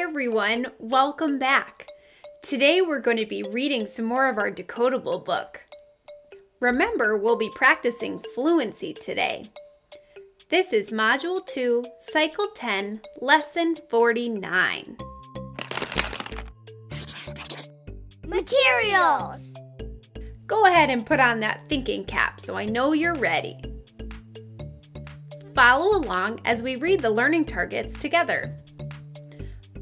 everyone, welcome back. Today we're going to be reading some more of our decodable book. Remember, we'll be practicing fluency today. This is Module 2, Cycle 10, Lesson 49. Materials! Go ahead and put on that thinking cap so I know you're ready. Follow along as we read the learning targets together.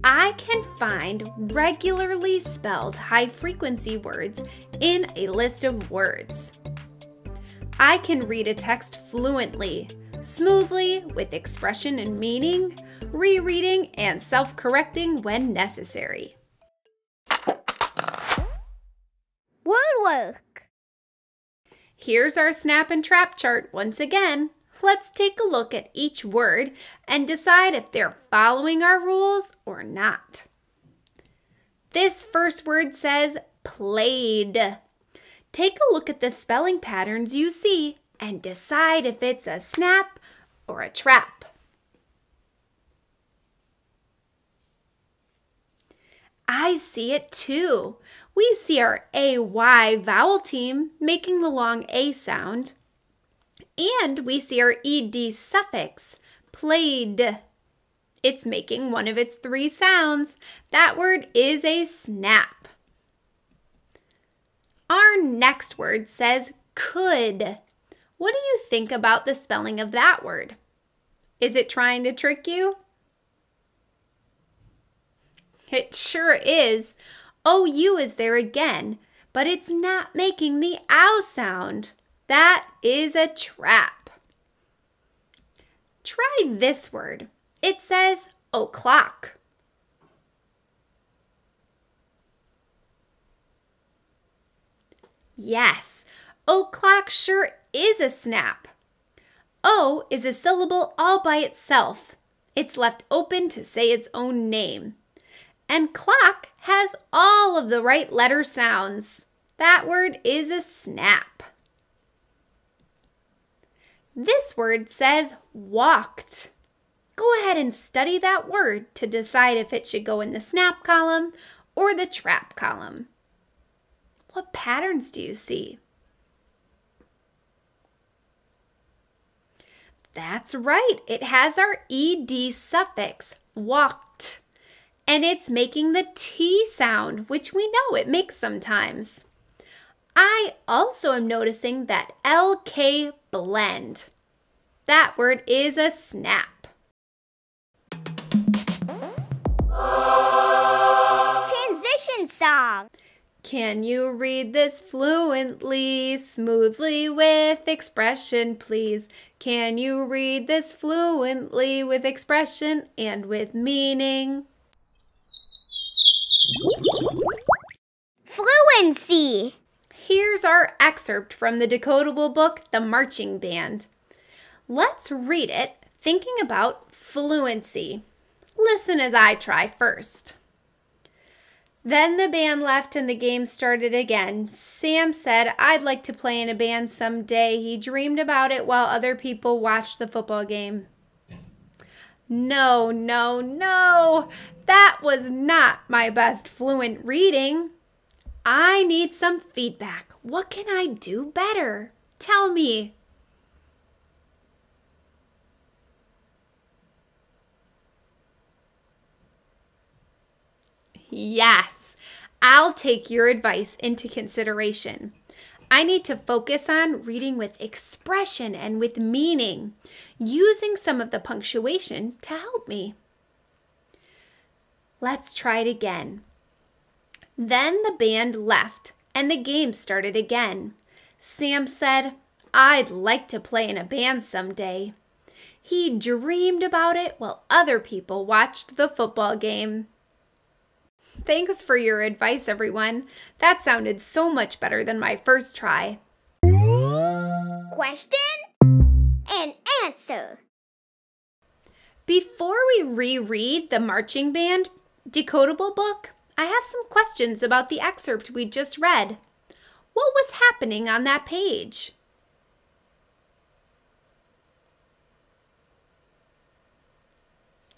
I can find regularly spelled high-frequency words in a list of words. I can read a text fluently, smoothly, with expression and meaning, rereading and self-correcting when necessary. Wordwork! Here's our snap and trap chart once again. Let's take a look at each word and decide if they're following our rules or not. This first word says played. Take a look at the spelling patterns you see and decide if it's a snap or a trap. I see it too. We see our AY vowel team making the long A sound. And we see our ED suffix, played. It's making one of its three sounds. That word is a snap. Our next word says could. What do you think about the spelling of that word? Is it trying to trick you? It sure is. OU is there again, but it's not making the ow sound. That is a trap. Try this word. It says o'clock. Yes, o'clock sure is a snap. O is a syllable all by itself. It's left open to say its own name. And clock has all of the right letter sounds. That word is a snap. This word says walked. Go ahead and study that word to decide if it should go in the snap column or the trap column. What patterns do you see? That's right, it has our ED suffix, walked. And it's making the T sound, which we know it makes sometimes. I also am noticing that LK blend. That word is a snap. Transition song. Can you read this fluently, smoothly, with expression, please? Can you read this fluently with expression and with meaning? Fluency. Here's our excerpt from the decodable book, The Marching Band. Let's read it thinking about fluency. Listen as I try first. Then the band left and the game started again. Sam said, I'd like to play in a band someday. He dreamed about it while other people watched the football game. No, no, no. That was not my best fluent reading. I need some feedback. What can I do better? Tell me. Yes, I'll take your advice into consideration. I need to focus on reading with expression and with meaning, using some of the punctuation to help me. Let's try it again. Then the band left and the game started again. Sam said, I'd like to play in a band someday. He dreamed about it while other people watched the football game. Thanks for your advice, everyone. That sounded so much better than my first try. Question and answer. Before we reread the marching band decodable book, I have some questions about the excerpt we just read. What was happening on that page?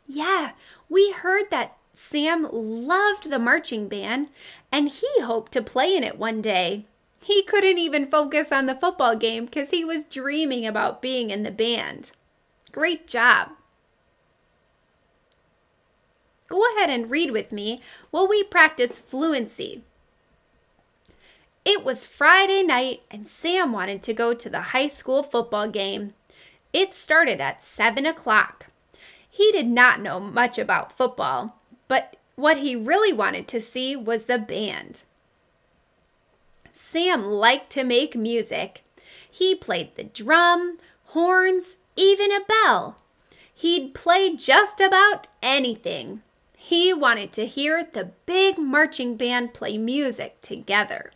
Yeah, we heard that Sam loved the marching band, and he hoped to play in it one day. He couldn't even focus on the football game because he was dreaming about being in the band. Great job! Go ahead and read with me while we practice fluency. It was Friday night and Sam wanted to go to the high school football game. It started at 7 o'clock. He did not know much about football, but what he really wanted to see was the band. Sam liked to make music. He played the drum, horns, even a bell. He'd play just about anything. He wanted to hear the big marching band play music together.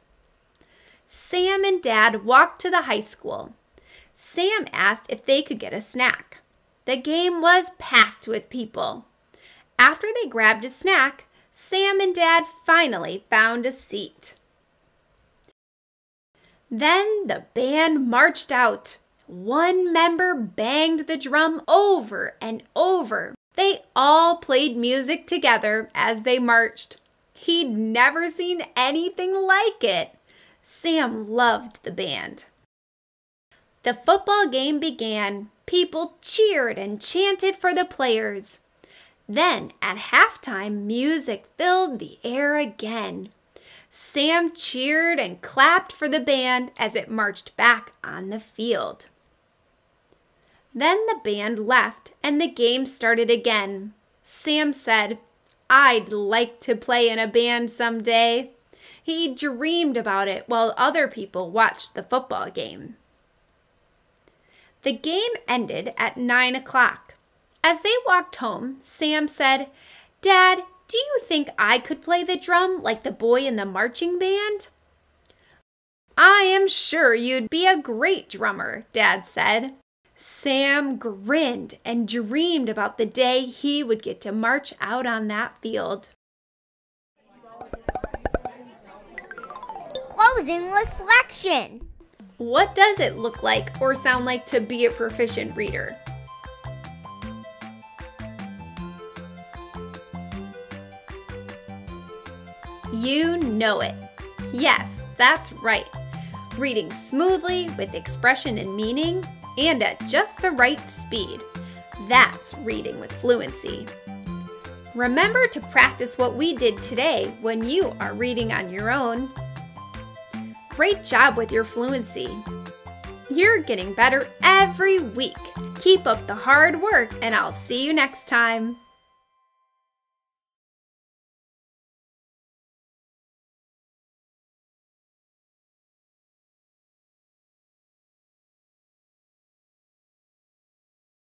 Sam and Dad walked to the high school. Sam asked if they could get a snack. The game was packed with people. After they grabbed a snack, Sam and Dad finally found a seat. Then the band marched out. One member banged the drum over and over. They all played music together as they marched. He'd never seen anything like it. Sam loved the band. The football game began. People cheered and chanted for the players. Then, at halftime, music filled the air again. Sam cheered and clapped for the band as it marched back on the field. Then the band left and the game started again. Sam said, "I'd like to play in a band someday." He dreamed about it while other people watched the football game. The game ended at 9 o'clock. As they walked home, Sam said, "Dad, do you think I could play the drum like the boy in the marching band?" "I am sure you'd be a great drummer," Dad said. Sam grinned and dreamed about the day he would get to march out on that field. Closing reflection. What does it look like or sound like to be a proficient reader? You know it. Yes, that's right. Reading smoothly with expression and meaning and at just the right speed. That's reading with fluency. Remember to practice what we did today when you are reading on your own. Great job with your fluency. You're getting better every week. Keep up the hard work and I'll see you next time.